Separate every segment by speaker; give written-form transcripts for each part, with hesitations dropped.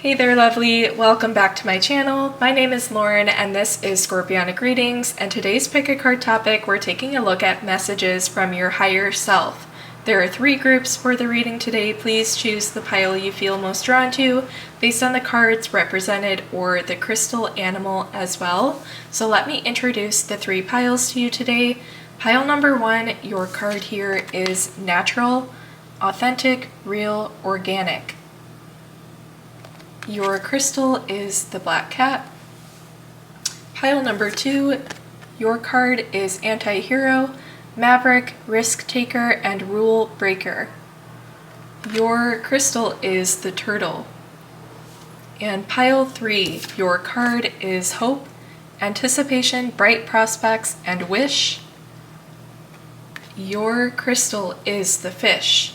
Speaker 1: Hey there, lovely. Welcome back to my channel. My name is Lauren and this is Scorpionic Readings, and today's pick a card topic, we're taking a look at messages from your higher self. There are 3 groups for the reading today. Please choose the pile you feel most drawn to based on the cards represented or the crystal animal as well. So let me introduce the 3 piles to you today. Pile number 1, your card here is natural, authentic, real, organic. Your crystal is the black cat. Pile number 2, your card is anti-hero, maverick, risk taker, and rule breaker. Your crystal is the turtle. And pile 3, your card is hope, anticipation, bright prospects, and wish. Your crystal is the fish.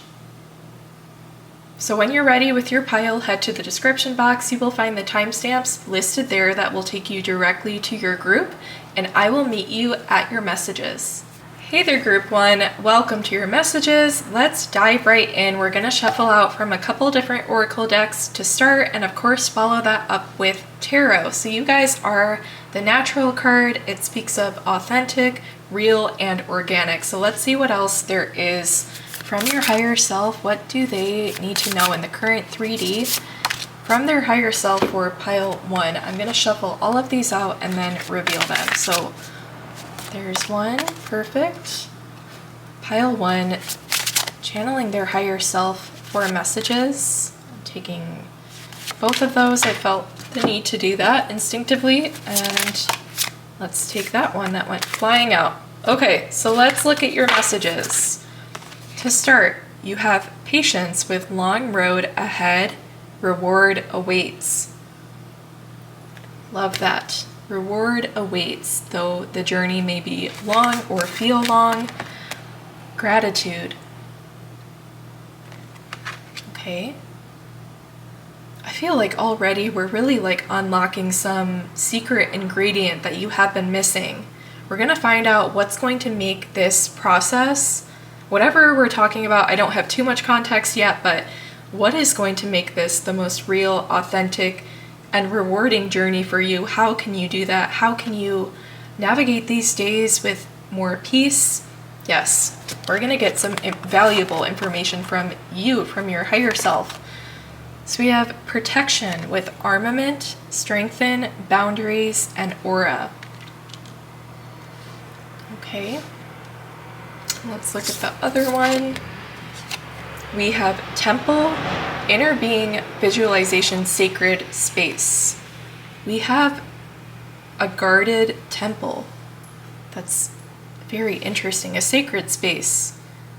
Speaker 1: So when you're ready with your pile, head to the description box. You will find the timestamps listed there that will take you directly to your group, and I will meet you at your messages. Hey there, group 1. Welcome to your messages. Let's dive right in. We're going to shuffle out from a couple different oracle decks to start, and of course follow that up with tarot. So you guys are the natural card. It speaks of authentic, real, and organic. So let's see what else there is from your higher self. What do they need to know in the current 3D from their higher self for pile 1? I'm going to shuffle all of these out and then reveal them. So there's one, perfect. Pile 1, channeling their higher self for messages. I'm taking both of those. I felt the need to do that instinctively, and let's take that one that went flying out. Okay, so let's look at your messages. To start, you have patience with long road ahead, reward awaits. Love that. Reward awaits, though the journey may be long or feel long. Gratitude. Okay. I feel like already we're really like unlocking some secret ingredient that you have been missing. We're going to find out what's going to make this process, whatever we're talking about, I don't have too much context yet, but what is going to make this the most real, authentic, and rewarding journey for you? How can you do that? How can you navigate these days with more peace? Yes, we're going to get some valuable information from you, from your higher self. So we have protection with armament, strengthen, boundaries, and aura. Okay. Let's look at the other one. We have temple, inner being, visualization, sacred space. We have a guarded temple. That's very interesting. A sacred space.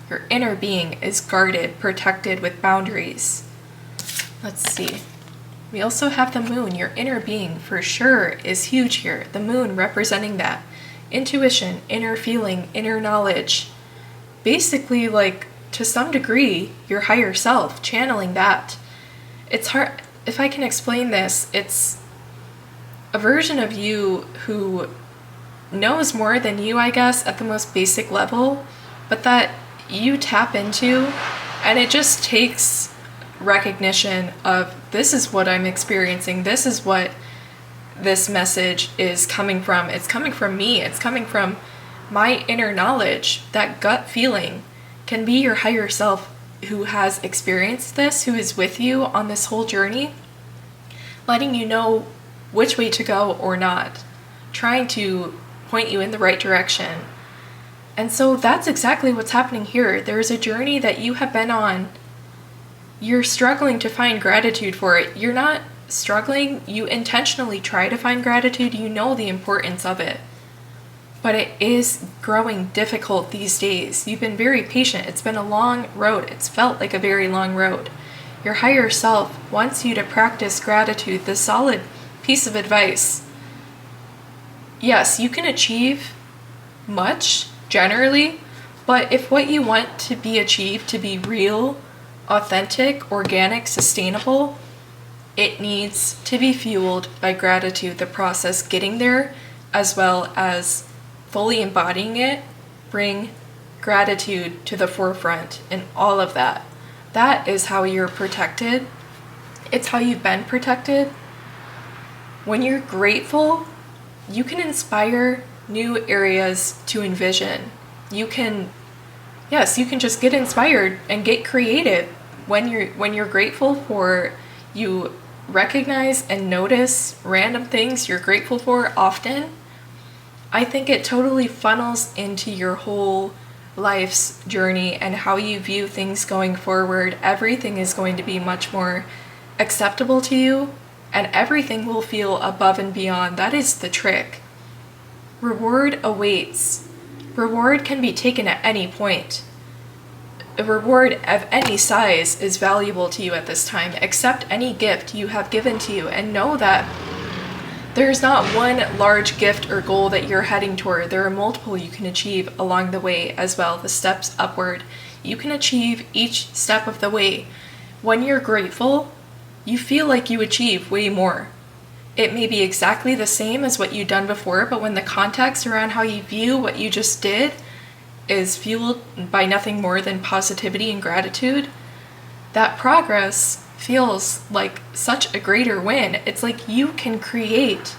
Speaker 1: Your inner being is guarded, protected with boundaries. Let's see. We also have the moon. Your inner being for sure is huge here. The moon representing that. Intuition, inner feeling, inner knowledge. Basically, like, to some degree, your higher self, channeling that. It's hard, if I can explain this, it's a version of you who knows more than you, I guess, at the most basic level, but that you tap into, and it just takes recognition of, this is what I'm experiencing, this is what this message is coming from. It's coming from me, it's coming from my inner knowledge. That gut feeling can be your higher self who has experienced this, who is with you on this whole journey, letting you know which way to go or not, trying to point you in the right direction. And so that's exactly what's happening here. There's a journey that you have been on. You're struggling to find gratitude for it. You're not struggling. You intentionally try to find gratitude. You know the importance of it. But it is growing difficult these days. You've been very patient. It's been a long road. It's felt like a very long road. Your higher self wants you to practice gratitude, the solid piece of advice. Yes, you can achieve much, generally, but if what you want to be achieved to be real, authentic, organic, sustainable, it needs to be fueled by gratitude, the process getting there, as well as fully embodying it. Bring gratitude to the forefront and all of that. That is how you're protected It's how you've been protected. When you're grateful, you can inspire new areas to envision. You can just get inspired and get creative when you're grateful for. You recognize and notice random things you're grateful for often. I think it totally funnels into your whole life's journey and how you view things going forward. Everything is going to be much more acceptable to you, and everything will feel above and beyond. That is the trick. Reward awaits. Reward can be taken at any point. A reward of any size is valuable to you at this time. Accept any gift you have given to you and know that there's not one large gift or goal that you're heading toward. There are multiple you can achieve along the way as well, the steps upward. You can achieve each step of the way. When you're grateful, you feel like you achieve way more. It may be exactly the same as what you've done before, but when the context around how you view what you just did is fueled by nothing more than positivity and gratitude, that progress feels like such a greater win. It's like you can create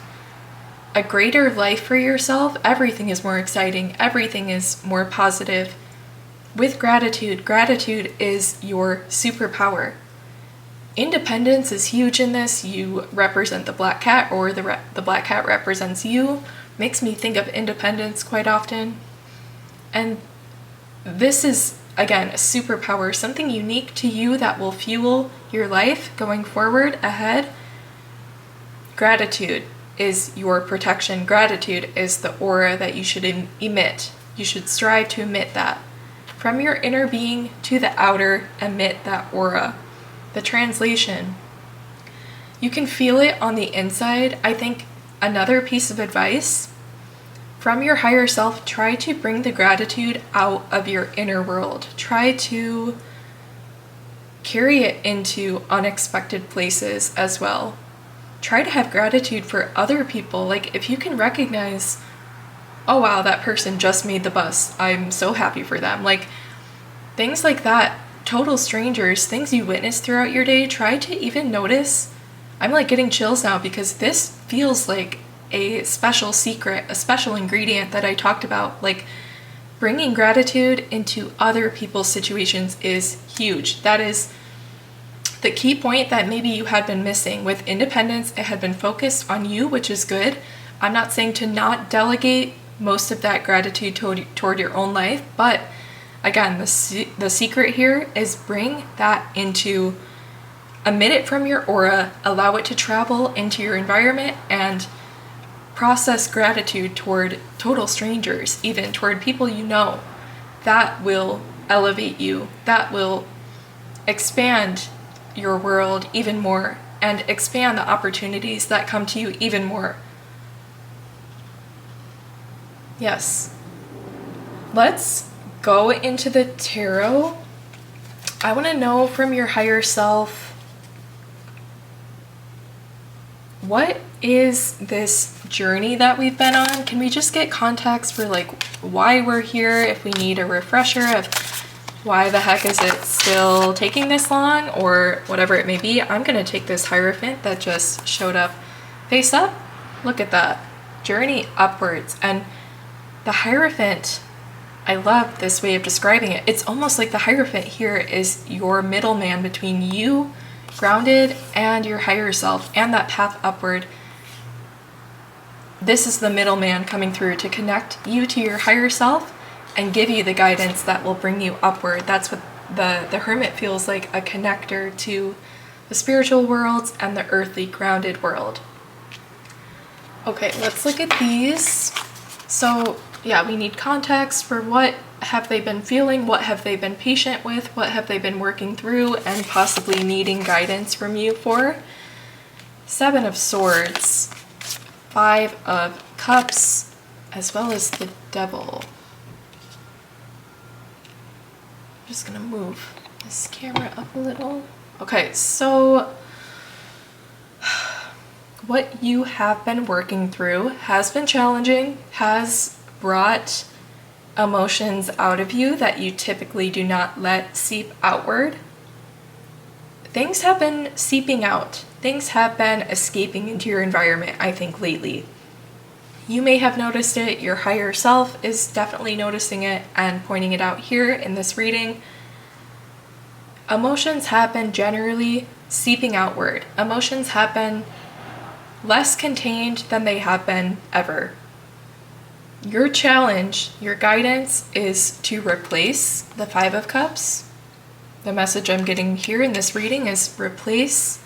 Speaker 1: a greater life for yourself. Everything is more exciting. Everything is more positive. With gratitude, gratitude is your superpower. Independence is huge in this. You represent the black cat, or the black cat represents you. Makes me think of independence quite often. And this is, again, a superpower, something unique to you that will fuel your life going forward ahead. Gratitude is your protection. Gratitude is the aura that you should emit. You should strive to emit that. From your inner being to the outer, emit that aura. The translation. You can feel it on the inside. I think another piece of advice, from your higher self, try to bring the gratitude out of your inner world. Try to carry it into unexpected places as well. Try to have gratitude for other people. Like, if you can recognize, oh wow, that person just made the bus, I'm so happy for them. Like, things like that. Total strangers, things you witness throughout your day, try to even notice. I'm like getting chills now because this feels like a special secret, a special ingredient that I talked about. Like, bringing gratitude into other people's situations is huge. That is the key point that maybe you had been missing. With independence, it had been focused on you, which is good. I'm not saying to not delegate most of that gratitude toward your own life, but again, the secret here is bring that into, emit it from your aura, allow it to travel into your environment, and process gratitude toward total strangers, even toward people you know. That will elevate you. That will expand your world even more and expand the opportunities that come to you even more. Yes. Let's go into the tarot. I want to know from your higher self, what is this journey that we've been on? Can we just get context for like why we're here, if we need a refresher of why the heck is it still taking this long, or whatever it may be? I'm going to take this Hierophant that just showed up face up. Look at that. Journey upwards. And the Hierophant, I love this way of describing it. It's almost like the Hierophant here is your middleman between you, grounded, and your higher self, and that path upward. This is the middleman coming through to connect you to your higher self and give you the guidance that will bring you upward. That's what the Hermit feels like, a connector to the spiritual worlds and the earthly grounded world. Okay, let's look at these. So yeah, we need context for what have they been feeling, what have they been patient with, what have they been working through and possibly needing guidance from you for. 7 of Swords, 5 of Cups, as well as the Devil. I'm just gonna move this camera up a little. Okay, so what you have been working through has been challenging, has brought emotions out of you that you typically do not let seep outward. things have been seeping out. Things have been escaping into your environment, I think, lately. You may have noticed it. Your higher self is definitely noticing it and pointing it out here in this reading. Emotions have been generally seeping outward. Emotions have been less contained than they have been ever. Your challenge, your guidance is to replace the Five of Cups. The message I'm getting here in this reading is replace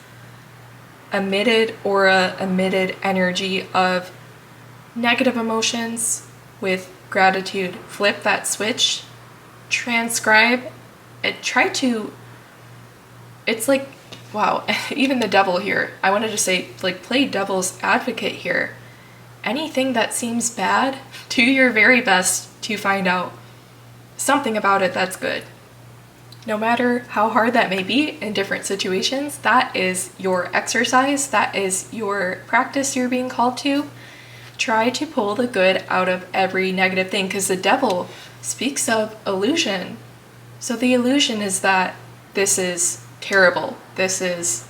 Speaker 1: emitted aura, emitted energy of negative emotions with gratitude. Flip that switch, transcribe it, it's like, wow, even the devil here. I wanted to say, like, play devil's advocate here. Anything that seems bad, do your very best to find out something about it that's good. No matter how hard that may be in different situations, that is your exercise, that is your practice you're being called to. Try to pull the good out of every negative thing, because the devil speaks of illusion. So the illusion is that this is terrible, this is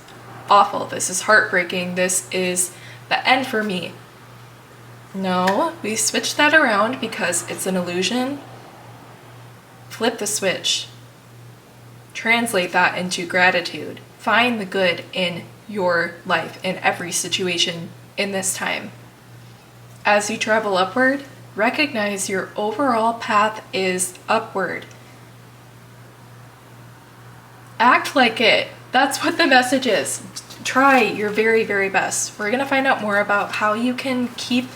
Speaker 1: awful, this is heartbreaking, this is the end for me. No, we switch that around because it's an illusion. Flip the switch. Translate that into gratitude. Find the good in your life, in every situation in this time. As you travel upward, recognize your overall path is upward. Act like it. That's what the message is. Try your very, very best. We're going to find out more about how you can keep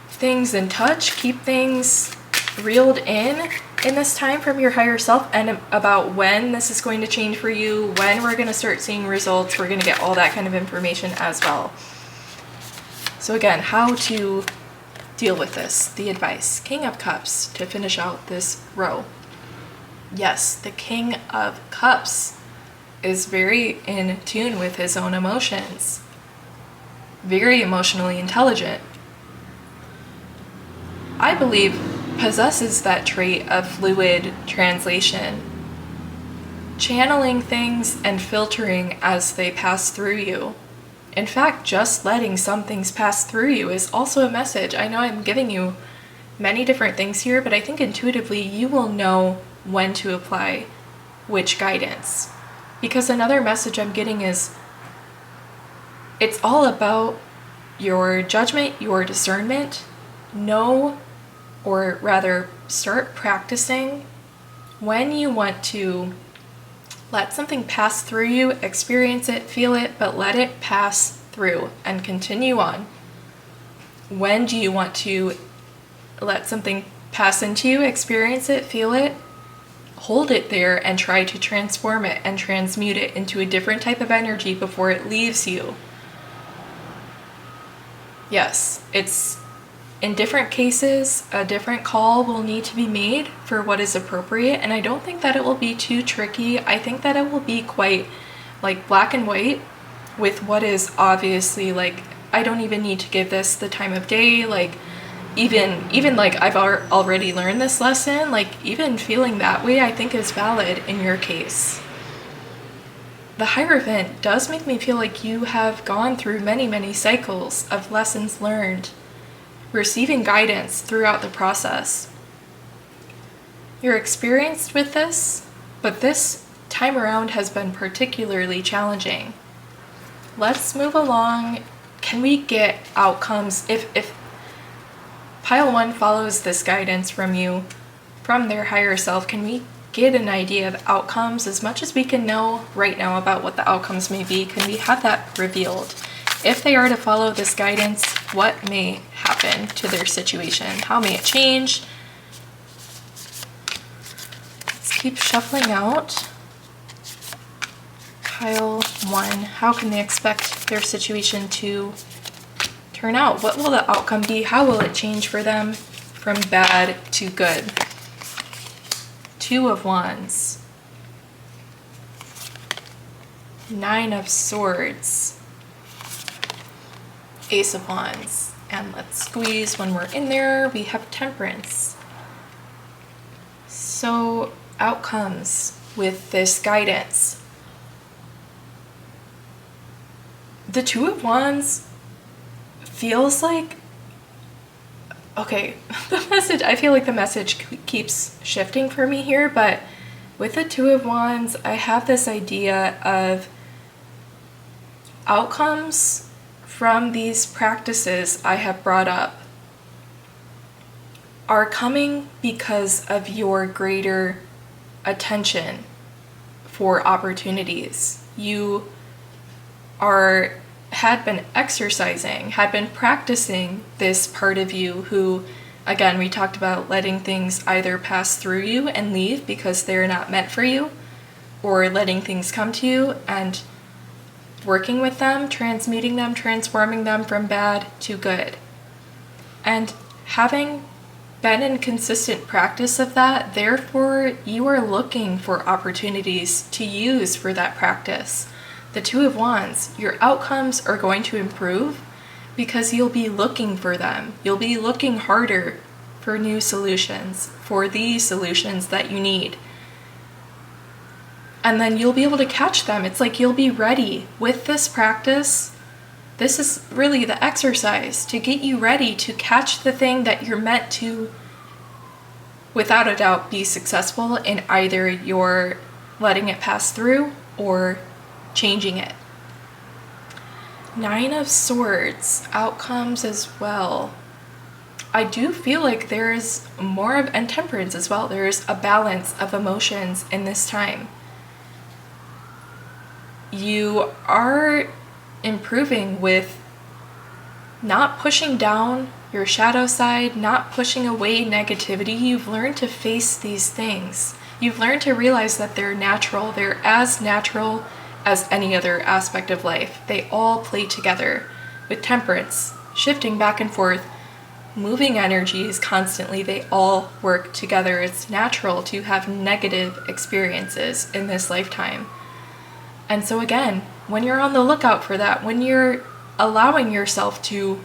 Speaker 1: things in touch, keep things reeled in this time from your higher self, and about when this is going to change for you, when we're going to start seeing results. We're going to get all that kind of information as well. So again, how to deal with this, the advice. King of Cups to finish out this row. Yes, the King of Cups is very in tune with his own emotions. Very emotionally intelligent. I believe possesses that trait of fluid translation. Channeling things and filtering as they pass through you. In fact, just letting some things pass through you is also a message. I know I'm giving you many different things here, but I think intuitively you will know when to apply which guidance. Because another message I'm getting is it's all about your judgment, your discernment. Know, or rather start practicing when you want to let something pass through you, experience it, feel it, but let it pass through and continue on. When do you want to let something pass into you, experience it, feel it, hold it there, and try to transform it and transmute it into a different type of energy before it leaves you? Yes, it's in different cases, a different call will need to be made for what is appropriate, and I don't think that it will be too tricky. I think that it will be quite like black and white with what is obviously like, I don't even need to give this the time of day, like even like I've already learned this lesson, like even feeling that way I think is valid in your case. The Hierophant does make me feel like you have gone through many, many cycles of lessons learned, receiving guidance throughout the process. You're experienced with this, but this time around has been particularly challenging. Let's move along. Can we get outcomes? If Pile 1 follows this guidance from you, from their higher self, can we get an idea of outcomes? As much as we can know right now about what the outcomes may be, can we have that revealed? If they are to follow this guidance, what may happen to their situation? How may it change? Let's keep shuffling out. Pile 1, how can they expect their situation to turn out? What will the outcome be? How will it change for them from bad to good? 2 of Wands. 9 of Swords. Ace of Wands. And let's squeeze when we're in there. We have Temperance. So outcomes with this guidance. the Two of Wands feels like, okay, the message, I feel like the message keeps shifting for me here, but with the Two of Wands, I have this idea of outcomes from these practices I have brought up are coming because of your greater attention for opportunities. You had been exercising, had been practicing this part of you who, again, we talked about letting things either pass through you and leave because they're not meant for you, or letting things come to you and working with them, transmuting them, transforming them from bad to good. And having been in consistent practice of that, therefore you are looking for opportunities to use for that practice. The Two of Wands, your outcomes are going to improve because you'll be looking for them. You'll be looking harder for new solutions, for the solutions that you need. And then you'll be able to catch them. It's like you'll be ready with this practice. This is really the exercise to get you ready to catch the thing that you're meant to, without a doubt, be successful in either your letting it pass through or changing it. Nine of Swords, outcomes as well. I do feel like there is more of, and Temperance as well, there is a balance of emotions in this time. You are improving with not pushing down your shadow side, not pushing away negativity. You've learned to face these things. You've learned to realize that they're natural. They're as natural as any other aspect of life. They all play together. With Temperance, shifting back and forth, moving energies constantly, they all work together. It's natural to have negative experiences in this lifetime. And so again, when you're on the lookout for that, when you're allowing yourself to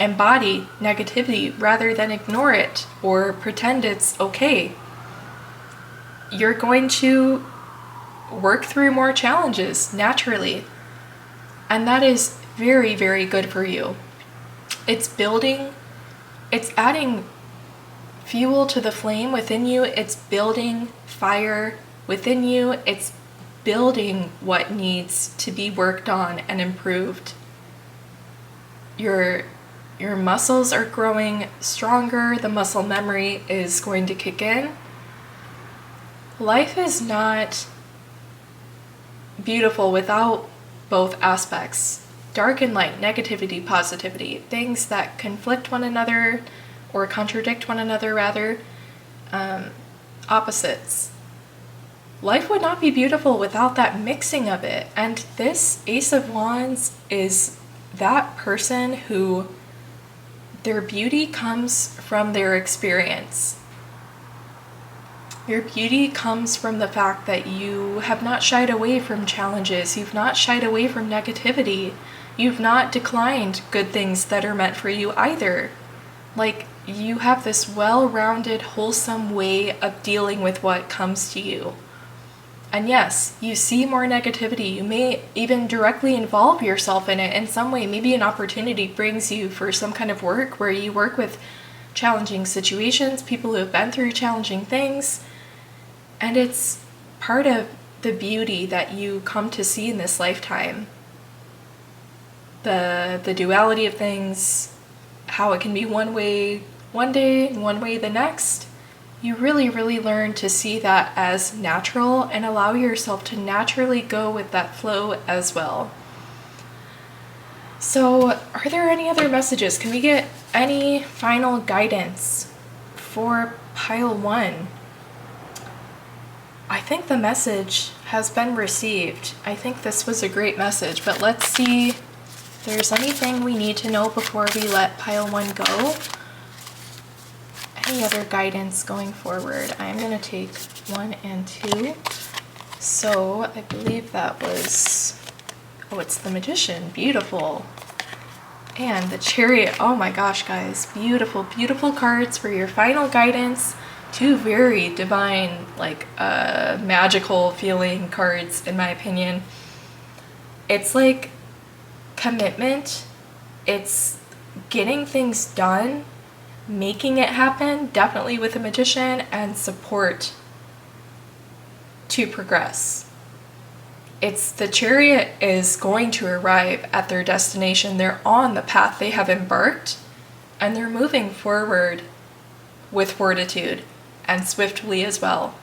Speaker 1: embody negativity rather than ignore it or pretend it's okay, you're going to work through more challenges naturally. And that is very, very good for you. It's building, it's adding fuel to the flame within you. It's building fire within you. It's building what needs to be worked on and improved. Your muscles are growing stronger. The muscle memory is going to kick in. Life is not beautiful without both aspects. Dark and light, negativity, positivity, things that conflict one another or contradict one another rather, opposites. Life would not be beautiful without that mixing of it. And this Ace of Wands is that person who their beauty comes from their experience. Your beauty comes from the fact that you have not shied away from challenges. You've not shied away from negativity. You've not declined good things that are meant for you either. Like, you have this well-rounded, wholesome way of dealing with what comes to you. And yes, you see more negativity. You may even directly involve yourself in it in some way. Maybe an opportunity brings you for some kind of work where you work with challenging situations, people who have been through challenging things. And it's part of the beauty that you come to see in this lifetime. The duality of things, how it can be one way one day and one way the next. You really, really learn to see that as natural and allow yourself to naturally go with that flow as well. So, are there any other messages? Can we get any final guidance for pile 1? I think the message has been received. I think this was a great message, but let's see if there's anything we need to know before we let pile 1 go. Any other guidance going forward? I'm going to take 1 and 2. So I believe that was, oh, it's the Magician. Beautiful. And the Chariot. Oh my gosh, guys. Beautiful, beautiful cards for your final guidance. 2 very divine, like magical feeling cards, in my opinion. It's like commitment, it's getting things done, making it happen, definitely with a magician, and support to progress. It's the chariot is going to arrive at their destination. They're on the path they have embarked, and they're moving forward with fortitude and swiftly as well.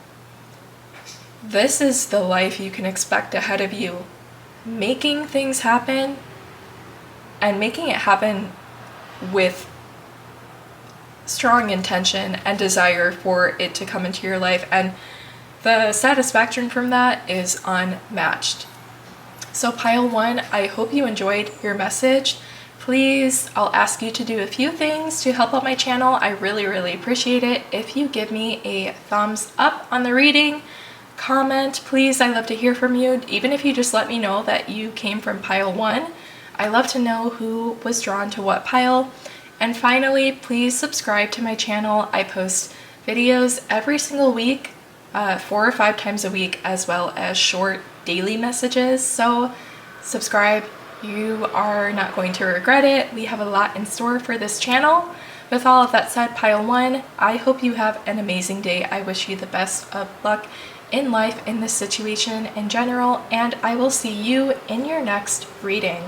Speaker 1: This is the life you can expect ahead of you. Making things happen, and making it happen with strong intention and desire for it to come into your life, and the satisfaction from that is unmatched. So pile 1, I hope you enjoyed your message. Please, I'll ask you to do a few things to help out my channel. I really, really appreciate it. If you give me a thumbs up on the reading, comment, please. I love to hear from you. Even if you just let me know that you came from pile 1, I love to know who was drawn to what pile. And finally, please subscribe to my channel. I post videos every single week, 4 or 5 times a week, as well as short daily messages. So subscribe. You are not going to regret it. We have a lot in store for this channel. With all of that said, pile 1, I hope you have an amazing day. I wish you the best of luck in life, in this situation in general, and I will see you in your next reading.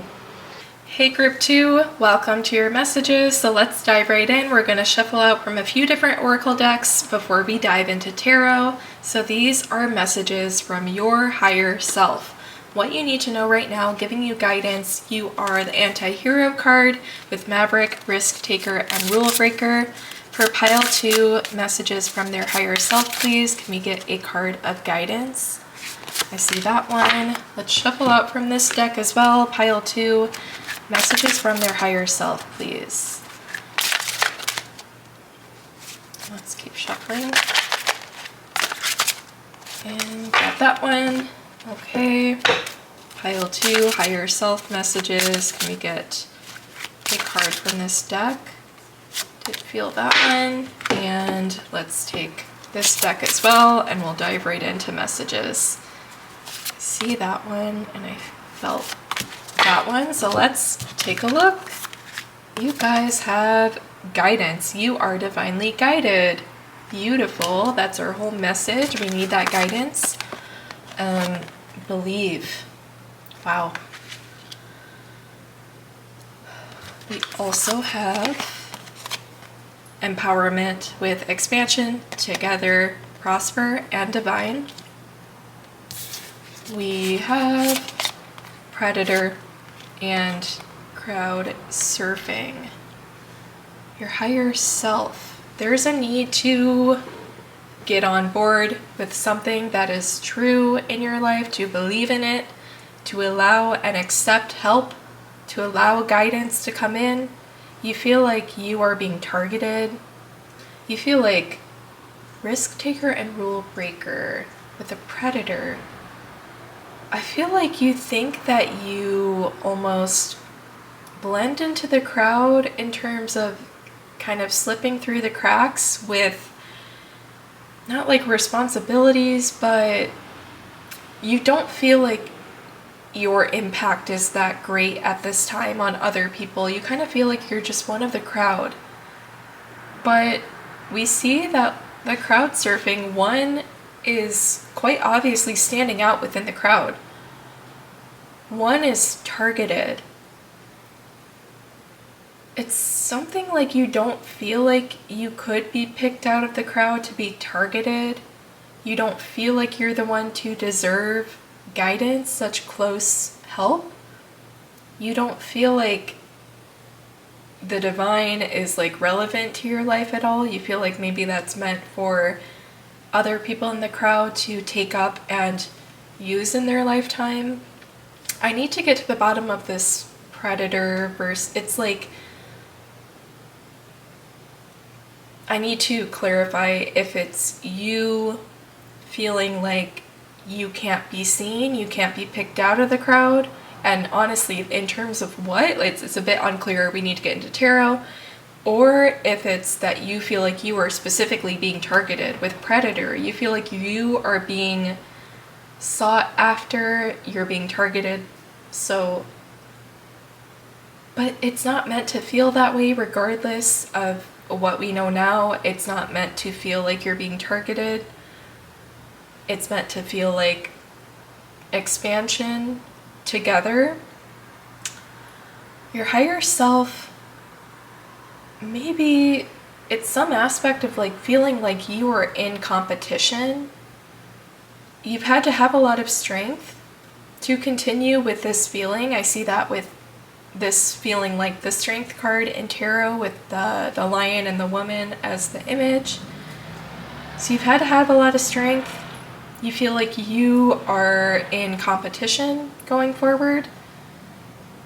Speaker 1: Hey group 2, welcome to your messages. So let's dive right in. We're going to shuffle out from a few different oracle decks before we dive into tarot. So these are messages from your higher self. What you need to know right now, giving you guidance, you are the anti-hero card with Maverick, Risk Taker, and Rule Breaker. For pile 2, messages from their higher self, please. Can we get a card of guidance? I see that one. Let's shuffle out from this deck as well. Pile 2, messages from their higher self, please. Let's keep shuffling. And got that one. Okay. Pile 2, higher self messages. Can we get a card from this deck? Did feel that one. And let's take this deck as well, and we'll dive right into messages. See that one, and I felt that one. So let's take a look. You guys have guidance. You are divinely guided. Beautiful. That's our whole message. We need that guidance. Believe. Wow. We also have empowerment with expansion, together, prosper, and divine. We have predator and crowd surfing. Your higher self. There's a need to get on board with something that is true in your life, to believe in it, to allow and accept help, to allow guidance to come in. You feel like you are being targeted. You feel like Risk Taker and Rule Breaker with a predator. I feel like you think that you almost blend into the crowd in terms of kind of slipping through the cracks with not like responsibilities, but you don't feel like your impact is that great at this time on other people. You kind of feel like you're just one of the crowd. But we see that the crowd surfing, one is quite obviously standing out within the crowd. One is targeted. It's something like you don't feel like you could be picked out of the crowd to be targeted. You don't feel like you're the one to deserve guidance, such close help. You don't feel like the divine is like relevant to your life at all. You feel like maybe that's meant for other people in the crowd to take up and use in their lifetime. I need to get to the bottom of this predator verse. It's like I need to clarify if it's you feeling like you can't be seen, you can't be picked out of the crowd. And honestly, in terms of what, it's a bit unclear. We need to get into tarot. Or if it's that you feel like you are specifically being targeted with predator. You feel like you are being sought after, you're being targeted. So But it's not meant to feel that way regardless of what we know now. It's not meant to feel like you're being targeted. It's meant to feel like expansion together. Your higher self, maybe it's some aspect of like feeling like you are in competition. You've had to have a lot of strength to continue with this feeling. I see that with this feeling like the Strength card in tarot with the lion and the woman as the image. So you've had to have a lot of strength. You feel like you are in competition going forward.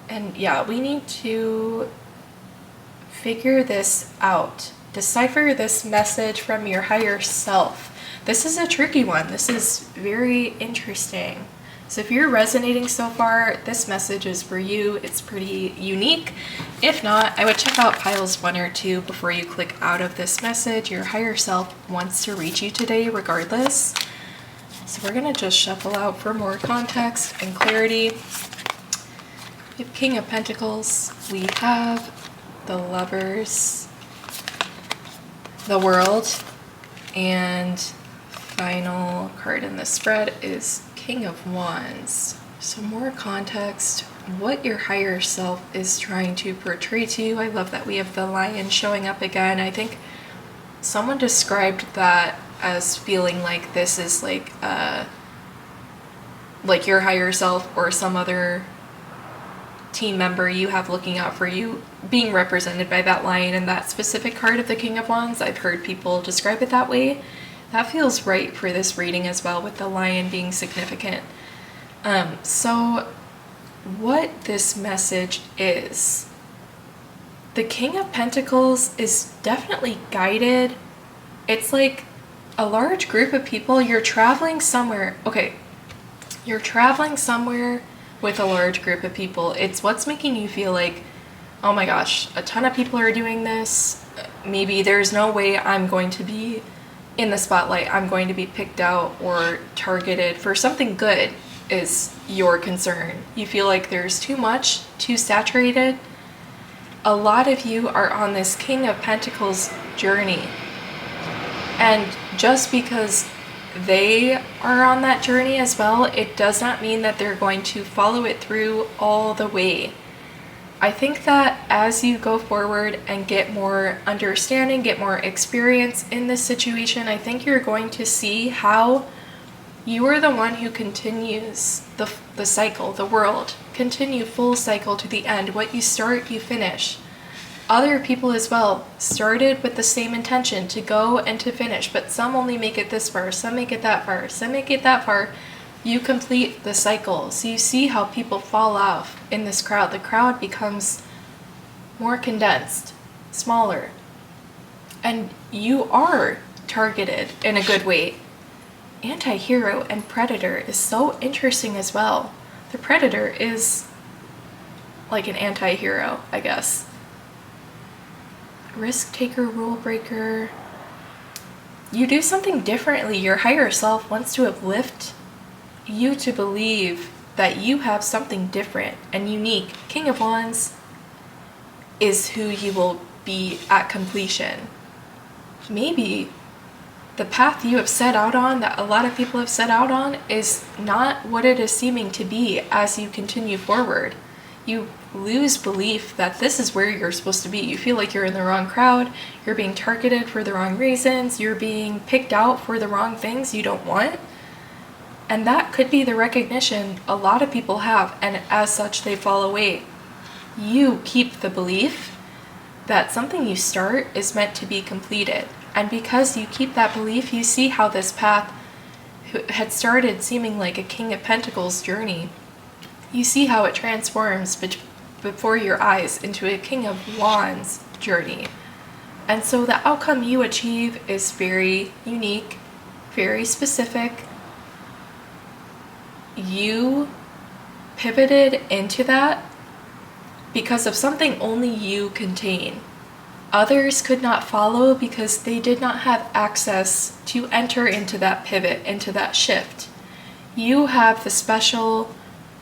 Speaker 1: And yeah, we need to figure this out. Decipher this message from your higher self. This is a tricky one. This is very interesting. So if you're resonating so far, this message is for you. It's pretty unique. If not, I would check out piles 1 or 2 before you click out of this message. Your higher self wants to reach you today regardless. So we're gonna just shuffle out for more context and clarity. We have King of Pentacles. We have the Lovers, the World, and final card in the spread is King of Wands. So more context, what your higher self is trying to portray to you. I love that we have the lion showing up again. I think someone described that as feeling like this is like your higher self or some other team member you have looking out for you being represented by that lion and that specific card of the King of Wands. I've heard people describe it that way. That feels right for this reading as well, with the lion being significant. So what this message is, the King of Pentacles is definitely guided. It's like a large group of people. You're traveling somewhere. Okay, you're traveling somewhere with a large group of people. It's what's making you feel like, oh my gosh, a ton of people are doing this. Maybe there's no way I'm going to be in the spotlight. I'm going to be picked out or targeted for something good is your concern. You feel like there's too much, too saturated. A lot of you are on this King of Pentacles journey. And just because they are on that journey as well, it does not mean that they're going to follow it through all the way. I think that as you go forward and get more understanding, get more experience in this situation, I think you're going to see how you are the one who continues the cycle, the world. Continue full cycle to the end. What you start, you finish. Other people as well started with the same intention to go and to finish, but some only make it this far, some make it that far, some make it that far. You complete the cycle. So you see how people fall off in this crowd. The crowd becomes more condensed, smaller. And you are targeted in a good way. Anti-hero and predator is so interesting as well. The predator is like an anti-hero, I guess. Risk taker, rule breaker. You do something differently. Your higher self wants to uplift you to believe that you have something different and unique. King of Wands is who you will be at completion. Maybe the path you have set out on, that a lot of people have set out on, is not what it is seeming to be as you continue forward. You lose belief that this is where you're supposed to be. You feel like you're in the wrong crowd, you're being targeted for the wrong reasons, you're being picked out for the wrong things you don't want. And that could be the recognition a lot of people have, and as such they fall away. You keep the belief that something you start is meant to be completed. And because you keep that belief, you see how this path had started seeming like a King of Pentacles journey. You see how it transforms before your eyes into a King of Wands journey. And so the outcome you achieve is very unique, very specific. You pivoted into that because of something only you contain. Others could not follow because they did not have access to enter into that pivot, into that shift. You have the special,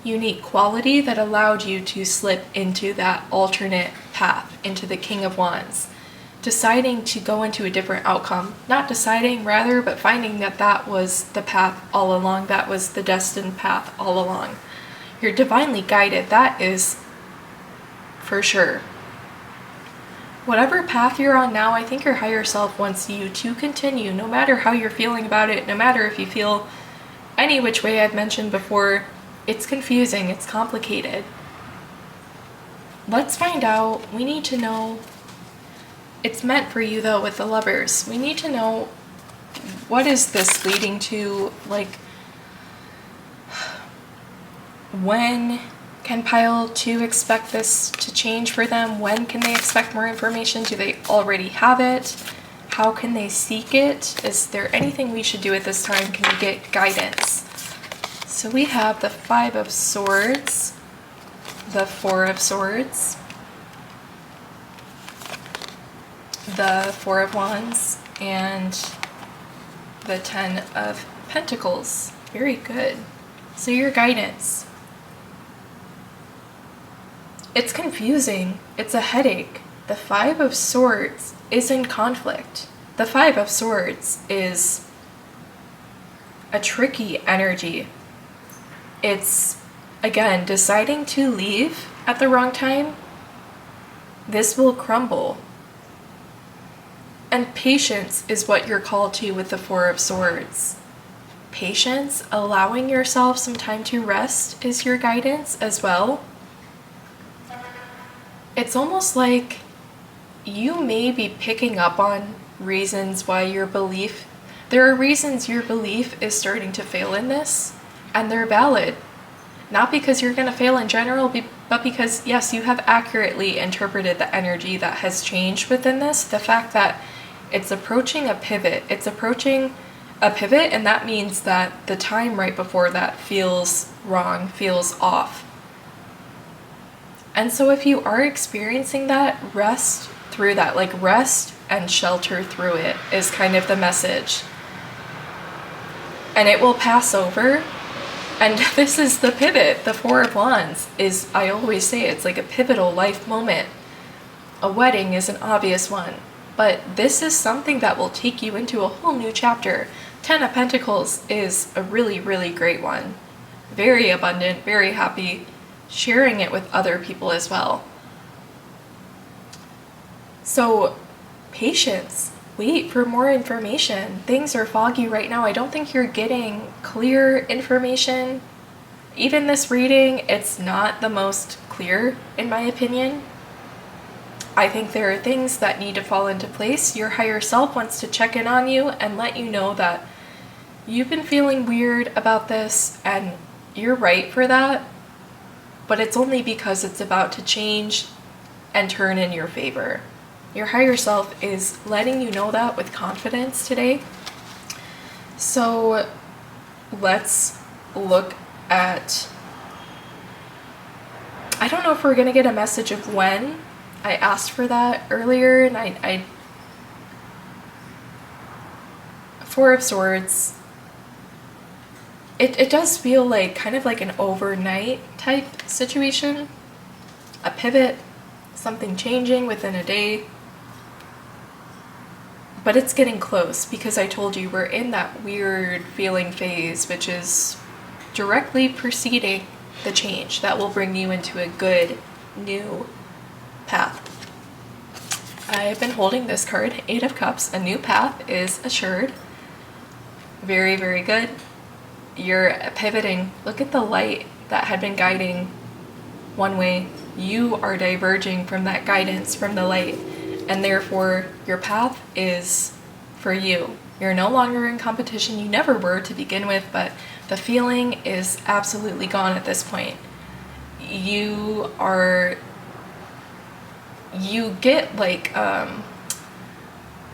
Speaker 1: unique quality that allowed you to slip into that alternate path, into the King of Wands. Deciding to go into a different outcome. Not deciding, rather, but finding that that was the path all along. That was the destined path all along. You're divinely guided. That is for sure. Whatever path you're on now, I think your higher self wants you to continue, no matter how you're feeling about it, no matter if you feel any which way I've mentioned before. It's confusing, it's complicated. Let's find out. We need to know. It's meant for you, though, with the Lovers. We need to know, what is this leading to? Like, when can Pile 2 expect this to change for them? When can they expect more information? Do they already have it? How can they seek it? Is there anything we should do at this time? Can we get guidance? So we have the 5 of Swords, the 4 of Swords, the 4 of Wands, and the 10 of Pentacles. Very good. So your guidance. It's confusing. It's a headache. The 5 of Swords is in conflict. The 5 of Swords is a tricky energy. It's, again, deciding to leave at the wrong time. This will crumble. And patience is what you're called to with the 4 of Swords. Patience, allowing yourself some time to rest, is your guidance as well. It's almost like you may be picking up on reasons why there are reasons your belief is starting to fail in this, and they're valid. Not because you're going to fail in general, but because, yes, you have accurately interpreted the energy that has changed within this. The fact that it's approaching a pivot. It's approaching a pivot, and that means that the time right before that feels wrong, feels off. And so if you are experiencing that, rest through that. Like, rest and shelter through it is kind of the message. And it will pass over. And this is the pivot. The 4 of Wands is, I always say, it's like a pivotal life moment. A wedding is an obvious one. But this is something that will take you into a whole new chapter. 10 of Pentacles is a really, really great one. Very abundant, very happy. Sharing it with other people as well. So, patience. Wait for more information. Things are foggy right now. I don't think you're getting clear information. Even this reading, it's not the most clear, in my opinion. I think there are things that need to fall into place. Your higher self wants to check in on you and let you know that you've been feeling weird about this, and you're right for that. But it's only because it's about to change and turn in your favor. Your higher self is letting you know that with confidence today. So let's look at, I don't know if we're going to get a message of when. I asked for that earlier, and I 4 of Swords, it does feel like kind of like an overnight type situation. A pivot, something changing within a day. But it's getting close, because I told you we're in that weird feeling phase, which is directly preceding the change that will bring you into a good new path. I've been holding this card, 8 of Cups. A new path is assured. Very, very good. You're pivoting. Look at the light that had been guiding one way. You are diverging from that guidance, from the light, and therefore your path is for you. You're no longer in competition. You never were to begin with, but the feeling is absolutely gone at this point. You get like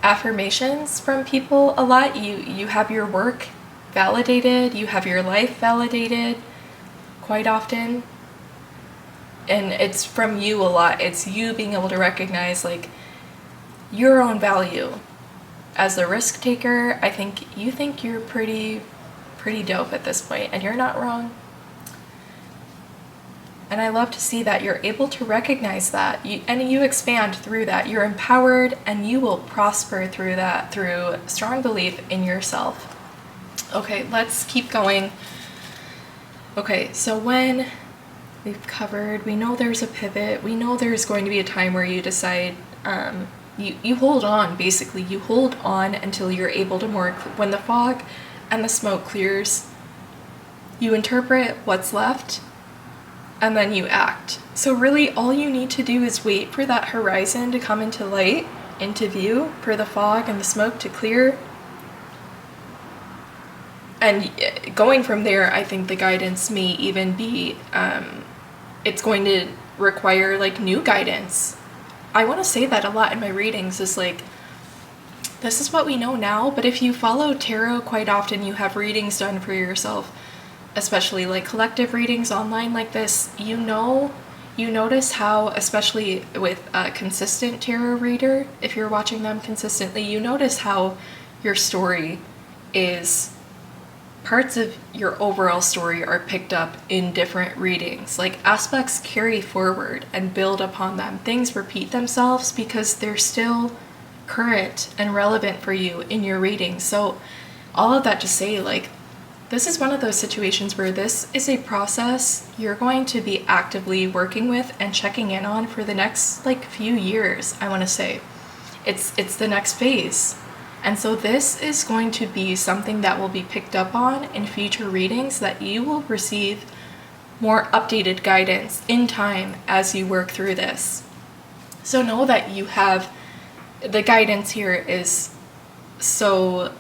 Speaker 1: affirmations from people a lot. You have your work validated, you have your life validated quite often, and it's from you a lot. It's you being able to recognize like your own value as a risk taker. I think you think you're pretty dope at this point, and you're not wrong. And I love to see that you're able to recognize that, and you expand through that. You're empowered, and you will prosper through that, through strong belief in yourself. Okay, let's keep going. Okay, so when we've covered, we know there's a pivot. We know there's going to be a time where you decide, you hold on, basically. You hold on until you're able to when the fog and the smoke clears, you interpret what's left, and then you act. So really all you need to do is wait for that horizon to come into light, into view, for the fog and the smoke to clear. And going from there, I think the guidance may even be, it's going to require like new guidance. I want to say that a lot in my readings is like, this is what we know now, but if you follow tarot quite often, you have readings done for yourself, especially like collective readings online like this, you notice how, especially with a consistent tarot reader, if you're watching them consistently, you notice how your story is, parts of your overall story are picked up in different readings. Like aspects carry forward and build upon them. Things repeat themselves because they're still current and relevant for you in your reading. So all of that to say, like, this is one of those situations where this is a process you're going to be actively working with and checking in on for the next like few years. I want to say it's the next phase. And so this is going to be something that will be picked up on in future readings, that you will receive more updated guidance in time as you work through this. So know that you have, the guidance here is so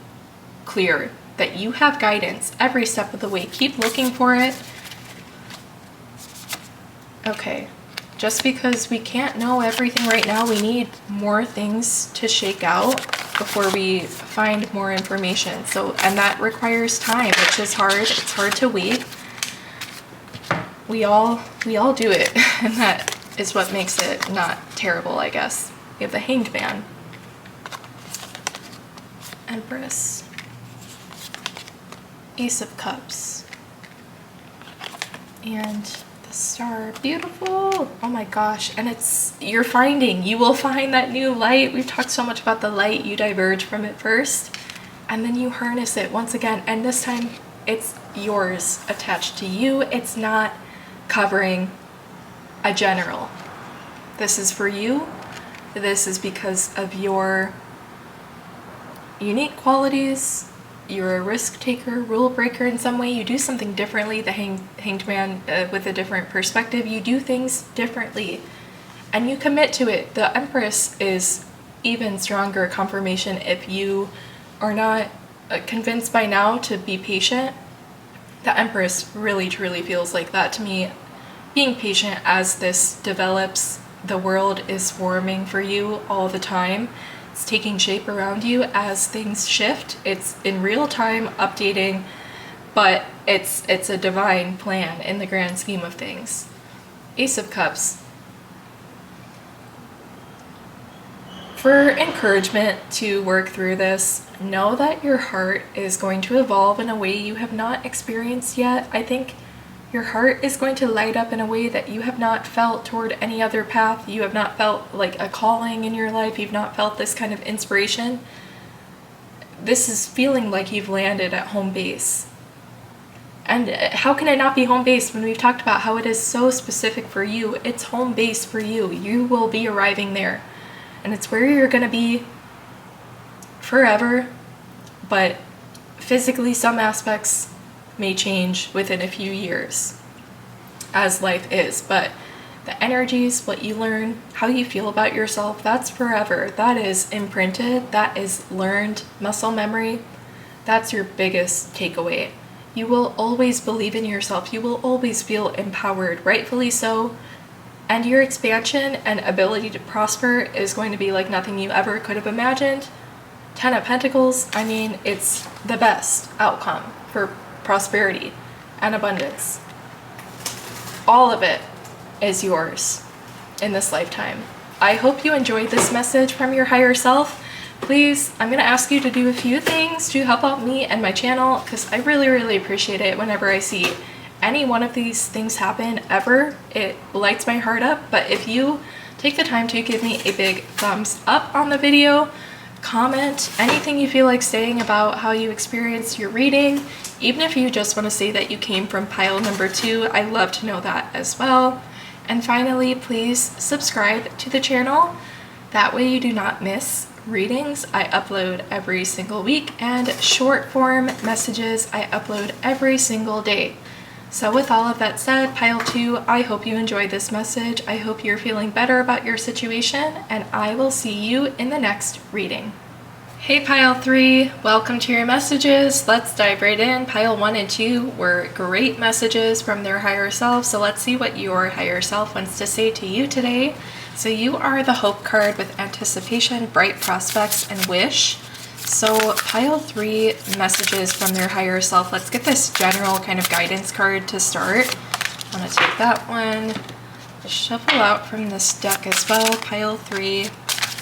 Speaker 1: clear, that you have guidance every step of the way. Keep looking for it. Okay, just because we can't know everything right now, we need more things to shake out before we find more information. So, and that requires time, which is hard. It's hard to wait. We all do it, and that is what makes it not terrible, I guess. We have the Hanged Man, Empress, Ace of Cups, and the Star. Beautiful. Oh my gosh. And you will find that new light. We've talked so much about the light. You diverge from it first, and then you harness it once again, and this time it's yours, attached to you. It's not covering a general. This is for you. This is because of your unique qualities. You're a risk taker, rule breaker in some way. You do something differently. The hanged man with a different perspective. You do things differently, and you commit to it. The Empress is even stronger confirmation if you are not convinced by now to be patient. The Empress really truly feels like that to me. Being patient as this develops. The world is forming for you all the time. It's taking shape around you as things shift. It's in real time updating, but it's a divine plan in the grand scheme of things. Ace of Cups. For encouragement to work through this, know that your heart is going to evolve in a way you have not experienced yet. I think your heart is going to light up in a way that you have not felt toward any other path. You have not felt like a calling in your life. You've not felt this kind of inspiration. This is feeling like you've landed at home base. And how can it not be home base when we've talked about how it is so specific for you? It's home base for you. You will be arriving there. And it's where you're going to be forever. But physically, some aspects may change within a few years, as life is, but the energies, what you learn, how you feel about yourself, that's forever. That is imprinted, that is learned muscle memory. That's your biggest takeaway. You will always believe in yourself. You will always feel empowered, rightfully so, and your expansion and ability to prosper is going to be like nothing you ever could have imagined. 10 of Pentacles, I mean, it's the best outcome for prosperity and abundance. All of it is yours in this lifetime. I hope you enjoyed this message from your higher self. Please, I'm going to ask you to do a few things to help out me and my channel, because I really, really appreciate it whenever I see any one of these things happen ever, it lights my heart up. But if you take the time to give me a big thumbs up on the video, comment anything you feel like saying about how you experienced your reading, even if you just want to say that you came from pile number 2, I love to know that as well. And finally, please subscribe to the channel. That way you do not miss readings I upload every single week, and short form messages I upload every single day. So with all of that said, pile 2, I hope you enjoyed this message. I hope you're feeling better about your situation, and I will see you in the next reading. Hey pile 3, welcome to your messages. Let's dive right in. Pile 1 and 2 were great messages from their higher self, so let's see what your higher self wants to say to you today. So you are the Hope card with anticipation, bright prospects, and wish. So pile 3 messages from their higher self. Let's get this general kind of guidance card to start. I'm going to take that one, shuffle out from this deck as well. Pile 3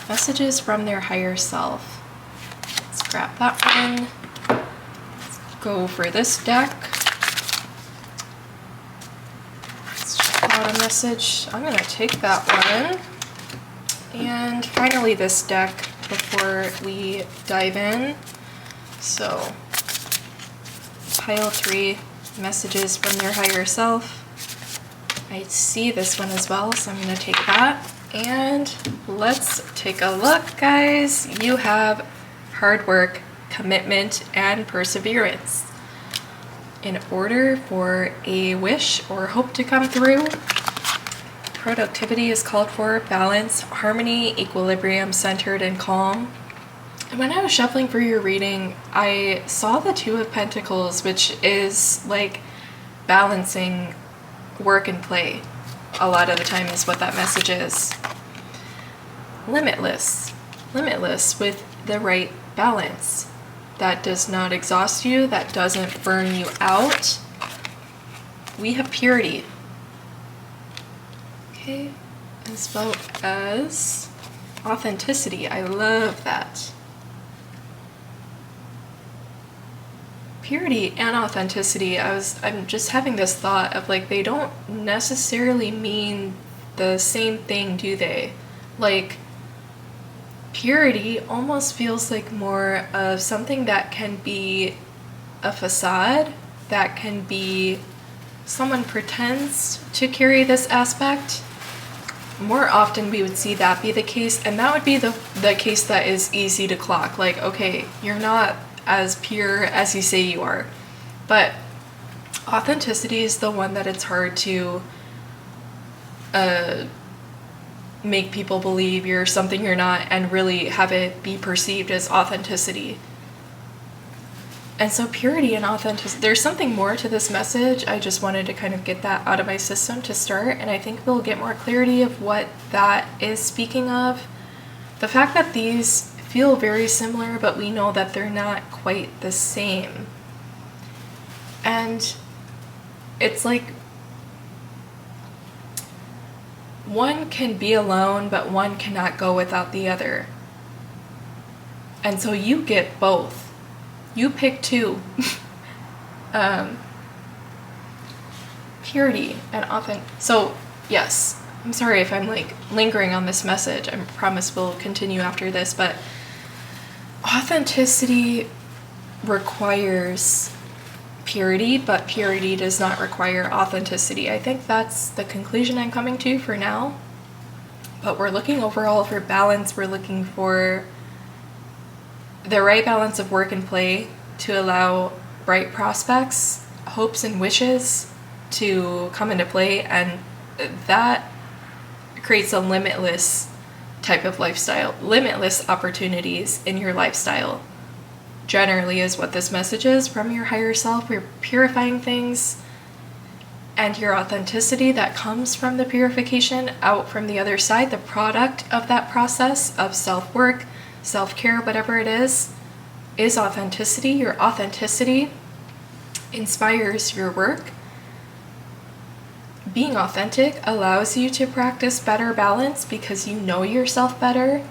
Speaker 1: messages from their higher self. Let's grab that one. Let's go for this deck. A message. I'm going to take that one. And finally this deck before we dive in. So pile 3 messages from their higher self. I see this one as well, so I'm going to take that. And let's take a look, guys. You have hard work, commitment, and perseverance. In order for a wish or hope to come through, productivity is called for, balance, harmony, equilibrium, centered, and calm. And when I was shuffling for your reading, I saw the 2 of Pentacles, which is like balancing work and play. A lot of the time is what that message is. Limitless. Limitless with the right balance. That does not exhaust you, that doesn't burn you out. We have purity. Okay, as well as authenticity. I love that. Purity and authenticity. I'm just having this thought of like, they don't necessarily mean the same thing, do they? Like, purity almost feels like more of something that can be a facade, that can be someone pretends to carry this aspect. More often we would see that be the case, and that would be the case that is easy to clock. Like, okay, you're not as pure as you say you are. But authenticity is the one that it's hard to make people believe you're something you're not and really have it be perceived as authenticity. And so purity and authenticity, there's something more to this message. I just wanted to kind of get that out of my system to start, and I think we'll get more clarity of what that is speaking of. The fact that these feel very similar, but we know that they're not quite the same. And it's like one can be alone, but one cannot go without the other. And so you get both. You pick 2. Purity and authentic. So yes, I'm sorry if I'm like lingering on this message. I promise we'll continue after this, but authenticity requires purity, but purity does not require authenticity. I think that's the conclusion I'm coming to for now. But we're looking overall for balance. We're looking for the right balance of work and play to allow bright prospects, hopes, and wishes to come into play, and that creates a limitless type of lifestyle, limitless opportunities in your lifestyle. Generally is what this message is from your higher self. We're purifying things, and your authenticity that comes from the purification out from the other side, the product of that process of self-work, self-care, whatever it is authenticity. Your authenticity inspires your work. Being authentic allows you to practice better balance because you know yourself better.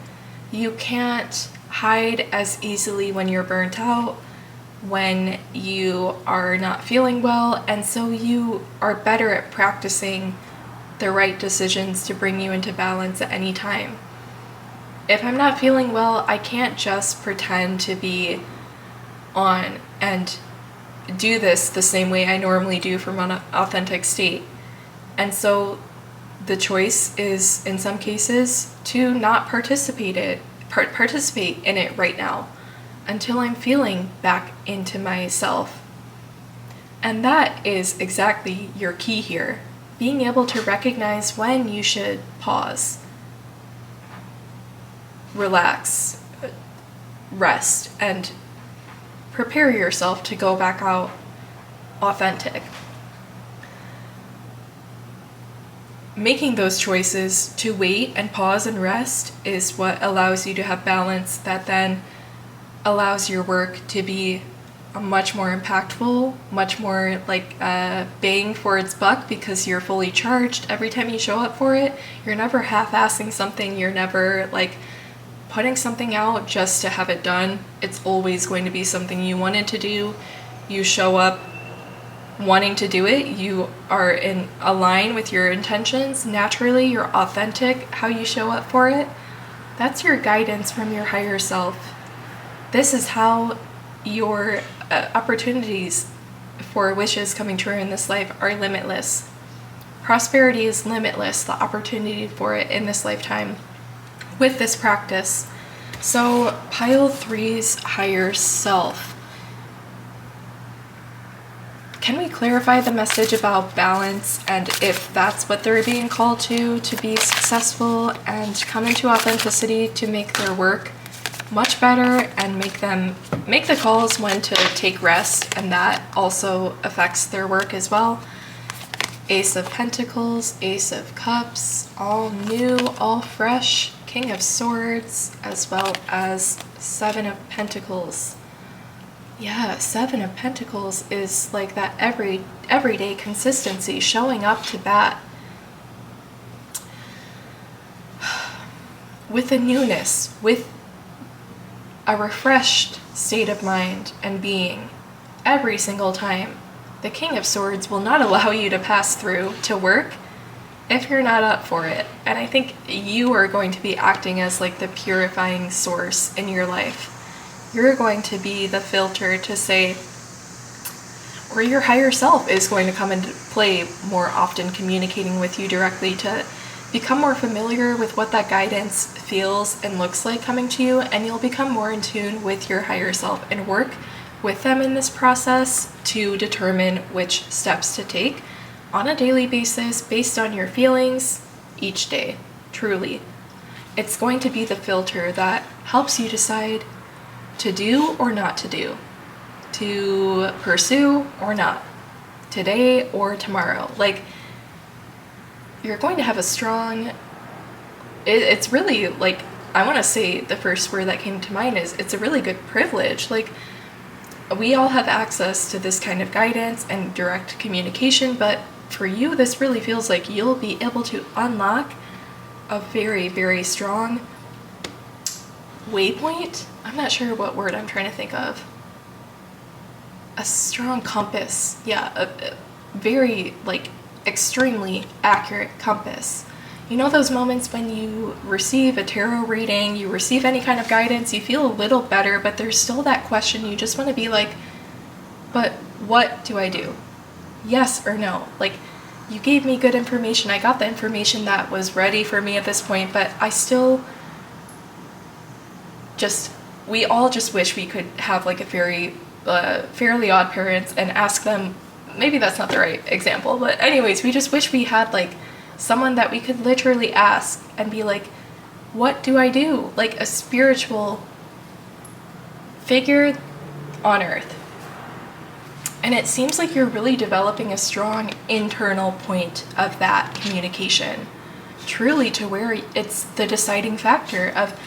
Speaker 1: You can't hide as easily when you're burnt out. when you are not feeling well, and so you are better at practicing the right decisions to bring you into balance at any time. If I'm not feeling well, I can't just pretend to be on and do this the same way I normally do from an authentic state. And so the choice is, in some cases, to not participate in it right now until I'm feeling back into myself. And that is exactly your key here. Being able to recognize when you should pause, relax, rest, and prepare yourself to go back out authentic. Making those choices to wait and pause and rest is what allows you to have balance, that then allows your work to be much more impactful, much more like bang for its buck, because you're fully charged every time you show up for it. You're never half-assing something. You're never like putting something out just to have it done. It's always going to be something you wanted to do. You show up wanting to do it. You are in a line with your intentions. Naturally, you're authentic how you show up for it. That's your guidance from your higher self. This is how your opportunities for wishes coming true in this life are limitless. Prosperity is limitless, the opportunity for it in this lifetime with this practice. So pile 3's higher self. Can we clarify the message about balance, and if that's what they're being called to be successful and come into authenticity to make their work much better, and make the calls when to take rest, and that also affects their work as well. Ace of Pentacles, Ace of Cups, all new, all fresh, King of Swords, as well as 7 of Pentacles. Yeah, 7 of Pentacles is like that everyday consistency, showing up to bat with a newness, with a refreshed state of mind and being every single time. The King of Swords will not allow you to pass through to work if you're not up for it. And I think you are going to be acting as like the purifying source in your life. You're going to be the filter to say, or your higher self is going to come into play more often, communicating with you directly to become more familiar with what that guidance feels and looks like coming to you, and you'll become more in tune with your higher self and work with them in this process to determine which steps to take on a daily basis based on your feelings each day. Truly, it's going to be the filter that helps you decide to do or not to do, to pursue or not, today or tomorrow. Like, you're going to have a strong, it's really like, I want to say the first word that came to mind is it's a really good privilege. Like, we all have access to this kind of guidance and direct communication, but for you, this really feels like you'll be able to unlock a very, very strong waypoint. I'm not sure what word I'm trying to think of. A strong compass. Yeah, a very, like, extremely accurate compass. You know those moments when you receive a tarot reading, you receive any kind of guidance, you feel a little better, but there's still that question. You just want to be like, but what do I do? Yes or no? Like, you gave me good information. I got the information that was ready for me at this point, but I still we all just wish we could have like a very Fairly Odd Parents and ask them, maybe that's not the right example, but anyways, we just wish we had like someone that we could literally ask and be like, what do I do? Like a spiritual figure on earth. And it seems like you're really developing a strong internal point of that communication, truly, to where it's the deciding factor of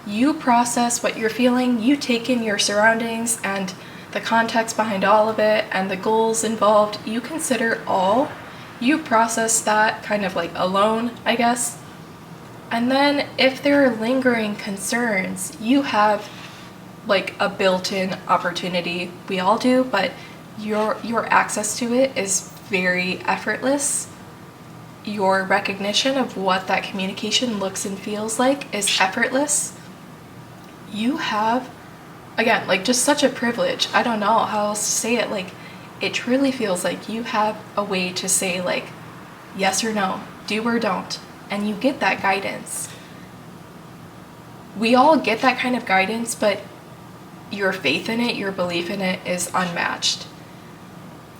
Speaker 1: you process what you're feeling, you take in your surroundings and the context behind all of it and the goals involved. You consider all, you process that kind of like alone, I guess. And then if there are lingering concerns, you have like a built-in opportunity. We all do, but your access to it is very effortless. Your recognition of what that communication looks and feels like is effortless. You have, again, like just such a privilege. I don't know how else to say it. Like, it truly feels like you have a way to say like yes or no, do or don't, and you get that guidance. We all get that kind of guidance, but your faith in it, your belief in it is unmatched.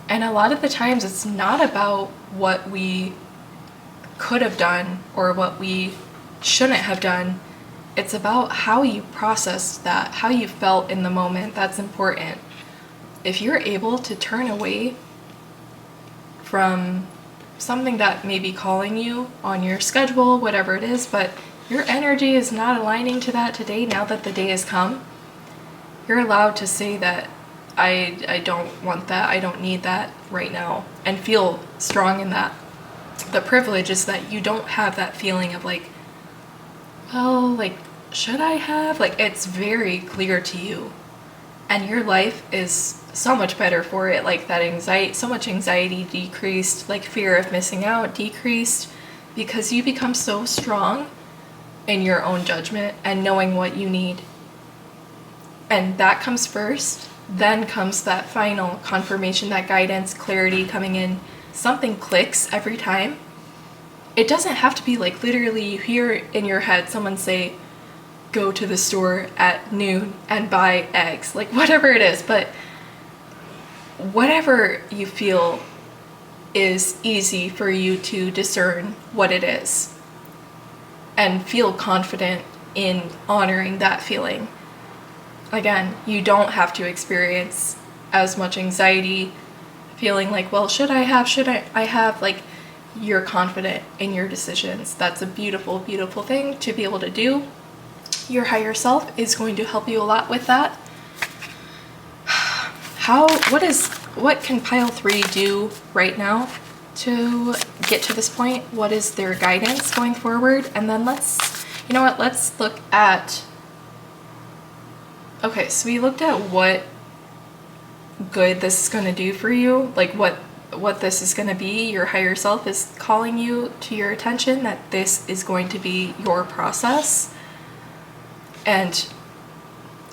Speaker 1: And a lot of the times it's not about what we could have done or what we shouldn't have done. It's about how you processed that, how you felt in the moment. That's important. If you're able to turn away from something that may be calling you on your schedule, whatever it is, but your energy is not aligning to that today, now that the day has come, you're allowed to say that I don't want that, I don't need that right now, and feel strong in that. The privilege is that you don't have that feeling of like, well, like, should I have? Like, it's very clear to you. And your life is so much better for it. Like, that anxiety, so much anxiety decreased, like fear of missing out decreased, because you become so strong in your own judgment and knowing what you need. And that comes first. Then comes that final confirmation, that guidance, clarity coming in. Something clicks every time. It doesn't have to be like literally you hear in your head someone say, go to the store at noon and buy eggs. Like, whatever it is, but whatever you feel is easy for you to discern what it is and feel confident in honoring that feeling. Again, you don't have to experience as much anxiety, feeling like, well, should I have, like, you're confident in your decisions. That's a beautiful, beautiful thing to be able to do. Your higher self is going to help you a lot with that. What can pile 3 do right now to get to this point? What is their guidance going forward? And then let's look at, okay, so we looked at what good this is going to do for you, like what this is going to be. Your higher self is calling you to your attention that this is going to be your process. And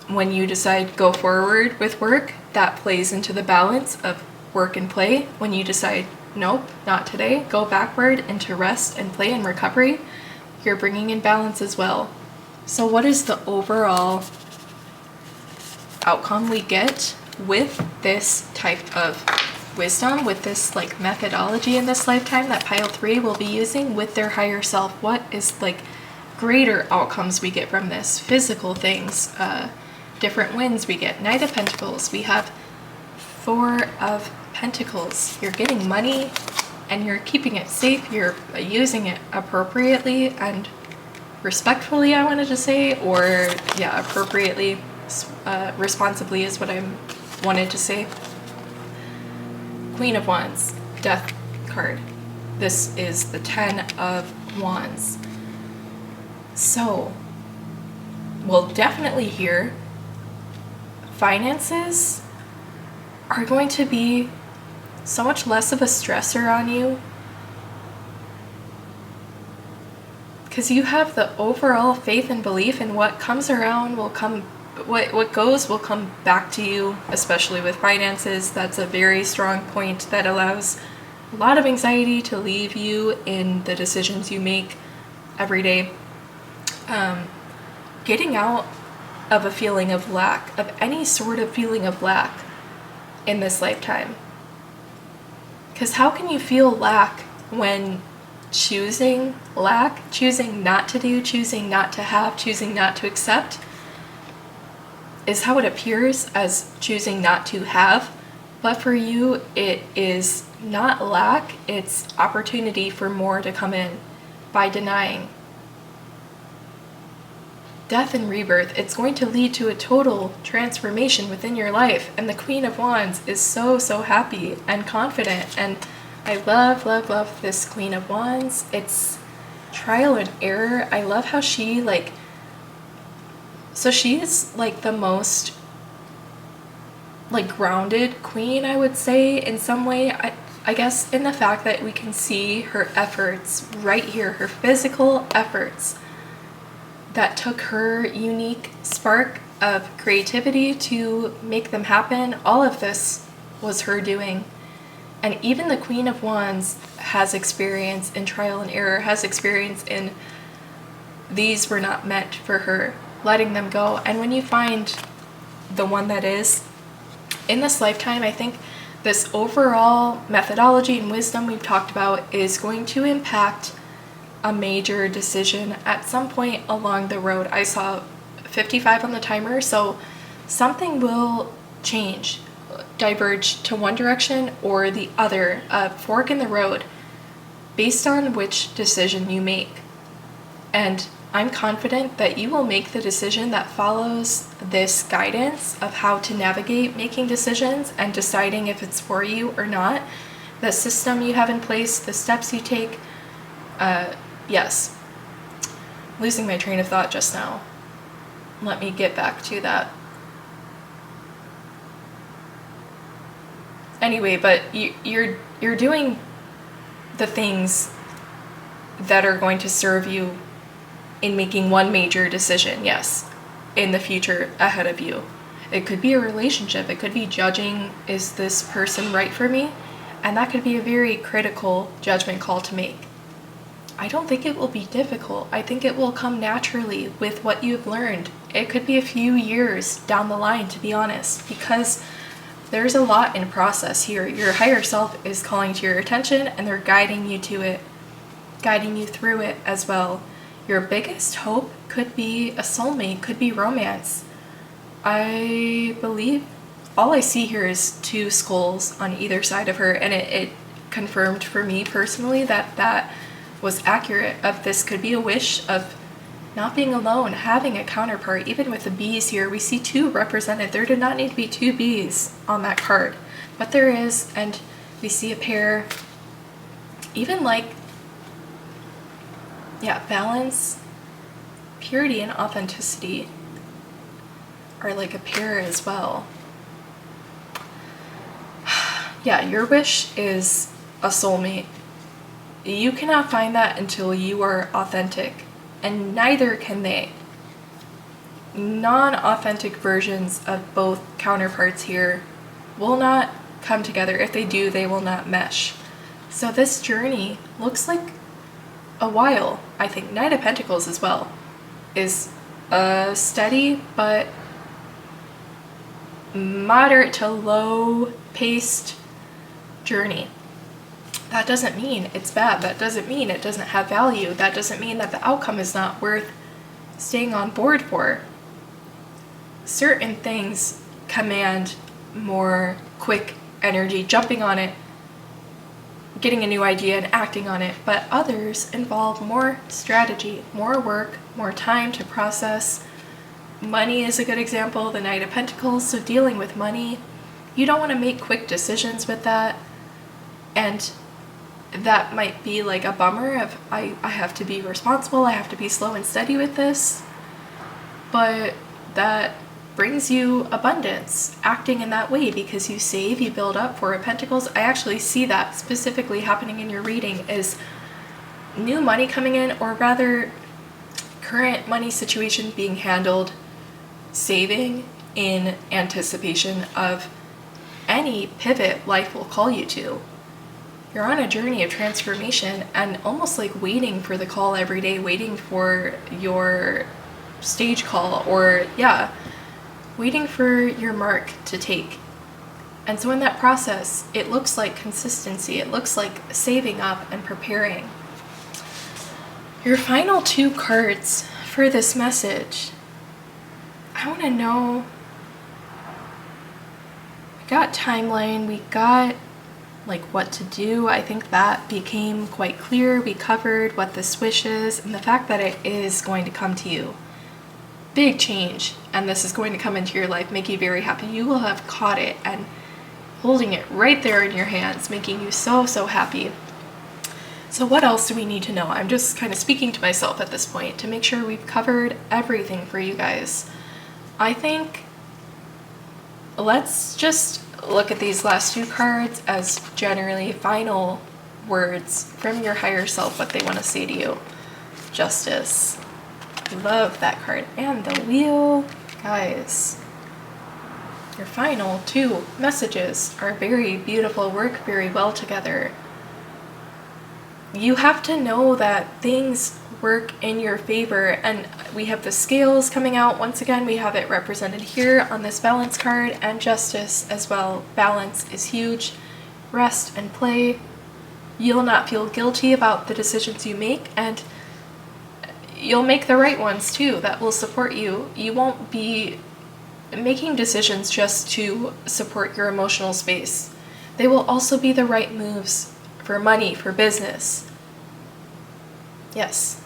Speaker 1: when you decide go forward with work, that plays into the balance of work and play. When you decide nope, not today, go backward into rest and play and recovery, you're bringing in balance as well. So what is the overall outcome we get with this type of wisdom, with this like methodology in this lifetime that pile 3 will be using with their higher self? What is like greater outcomes we get from this? Physical things, different wins we get. Knight of Pentacles, we have 4 of Pentacles. You're getting money and you're keeping it safe, you're using it appropriately and respectfully, I wanted to say, or yeah, appropriately, responsibly is what I wanted to say. Queen of Wands, Death card. This is the 10 of Wands. So, we'll definitely hear finances are going to be so much less of a stressor on you because you have the overall faith and belief in what comes around will come, what goes will come back to you, especially with finances. That's a very strong point that allows a lot of anxiety to leave you in the decisions you make every day. Getting out of a feeling of lack, of any sort of feeling of lack in this lifetime. Because how can you feel lack when choosing lack, choosing not to do, choosing not to have, choosing not to accept is how it appears as choosing not to have. But for you, it is not lack, it's opportunity for more to come in by denying. Death and rebirth, it's going to lead to a total transformation within your life. And the Queen of Wands is so, so happy and confident. And I love, love, love this Queen of Wands. It's trial and error. I love how she, like, So she's like the most like grounded queen, I would say, in some way. I guess in the fact that we can see her efforts right here, her physical efforts that took her unique spark of creativity to make them happen. All of this was her doing. And even the Queen of Wands has experience in trial and error, has experience in these were not meant for her, letting them go. And when you find the one that is, in this lifetime, I think this overall methodology and wisdom we've talked about is going to impact a major decision at some point along the road. I saw 55 on the timer, so something will change, diverge to one direction or the other, a fork in the road, based on which decision you make. And I'm confident that you will make the decision that follows this guidance of how to navigate making decisions and deciding if it's for you or not, the system you have in place, the steps you take. Yes. Losing my train of thought just now. Let me get back to that. Anyway, but you're doing the things that are going to serve you in making one major decision, yes, in the future ahead of you. It could be a relationship. It could be judging, is this person right for me? And that could be a very critical judgment call to make. I don't think it will be difficult. I think it will come naturally with what you've learned. It could be a few years down the line, to be honest, because there's a lot in process here. Your higher self is calling to your attention and they're guiding you to it, guiding you through it as well. Your biggest hope could be a soulmate, could be romance. I believe all I see here is two skulls on either side of her, and it confirmed for me personally that was accurate. Of this could be a wish of not being alone, having a counterpart. Even with the bees here, we see two represented. There did not need to be two bees on that card, but there is, and we see a pair. Even like, yeah, balance, purity, and authenticity are like a pair as well. Yeah, your wish is a soulmate. You cannot find that until you are authentic, and neither can they. Non-authentic versions of both counterparts here will not come together. If they do, they will not mesh. So this journey looks like a while. I think Knight of Pentacles as well is a steady but moderate to low paced journey. That doesn't mean it's bad. That doesn't mean it doesn't have value. That doesn't mean that the outcome is not worth staying on board for. Certain things command more quick energy, jumping on it, getting a new idea and acting on it, but others involve more strategy, more work, more time to process. Money is a good example, the Knight of Pentacles, so dealing with money, you don't want to make quick decisions with that, and that might be like a bummer of I have to be responsible, I have to be slow and steady with this, but that brings you abundance, acting in that way, because you save, you build up. For Pentacles, I actually see that specifically happening in your reading, is new money coming in, or rather current money situation being handled, saving in anticipation of any pivot life will call you to. You're on a journey of transformation and almost like waiting for the call every day, waiting for your stage call, or waiting for your mark to take. And so in that process, it looks like consistency. It looks like saving up and preparing. Your final two cards for this message, I want to know, we got timeline, we got like what to do. I think that became quite clear. We covered what the swish is and the fact that it is going to come to you. Big change, and this is going to come into your life, make you very happy. You will have caught it and holding it right there in your hands, making you so happy. So what else do we need to know? I'm just kind of speaking to myself at this point to make sure we've covered everything for you guys. I think let's just look at these last two cards as generally final words from your higher self, what they want to say to you. Justice. Love that card. And the Wheel. Guys, your final two messages are very beautiful, work very well together. You have to know that things work in your favor, and we have the scales coming out. Once again, we have it represented here on this balance card, and justice as well. Balance is huge. Rest and play. You'll not feel guilty about the decisions you make, and you'll make the right ones too that will support you. You won't be making decisions just to support your emotional space. They will also be the right moves for money, for business. Yes.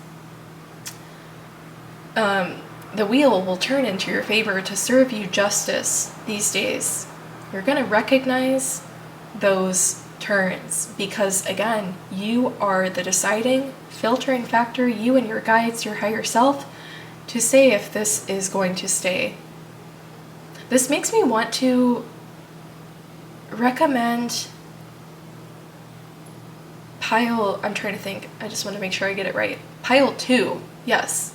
Speaker 1: The wheel will turn into your favor to serve you justice these days. You're going to recognize those turns because, again, you are the deciding, filtering factor, you and your guides, your higher self, to say if this is going to stay. This makes me want to recommend I'm trying to think, I just want to make sure I get it right. Pile 2, yes.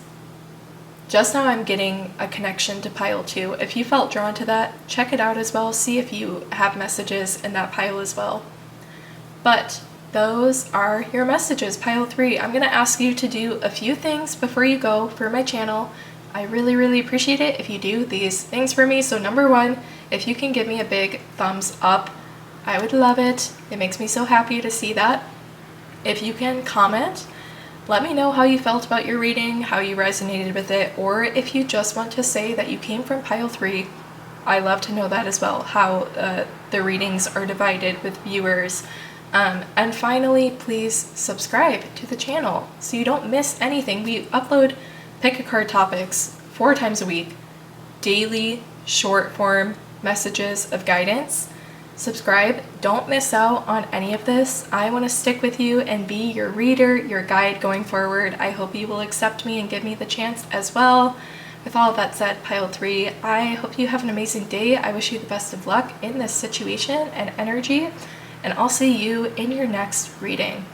Speaker 1: Just now I'm getting a connection to pile 2. If you felt drawn to that, check it out as well. See if you have messages in that pile as well. But those are your messages. Pile 3, I'm going to ask you to do a few things before you go for my channel. I really, really appreciate it if you do these things for me. So number 1, if you can give me a big thumbs up, I would love it. It makes me so happy to see that. If you can comment, let me know how you felt about your reading, how you resonated with it, or if you just want to say that you came from pile 3, I love to know that as well, how the readings are divided with viewers. And finally, please subscribe to the channel so you don't miss anything. We upload pick a card topics 4 times a week, daily short form messages of guidance. Subscribe, don't miss out on any of this. I want to stick with you and be your reader, your guide going forward. I hope you will accept me and give me the chance as well. With all of that said, pile 3, I hope you have an amazing day. I wish you the best of luck in this situation and energy, and I'll see you in your next reading.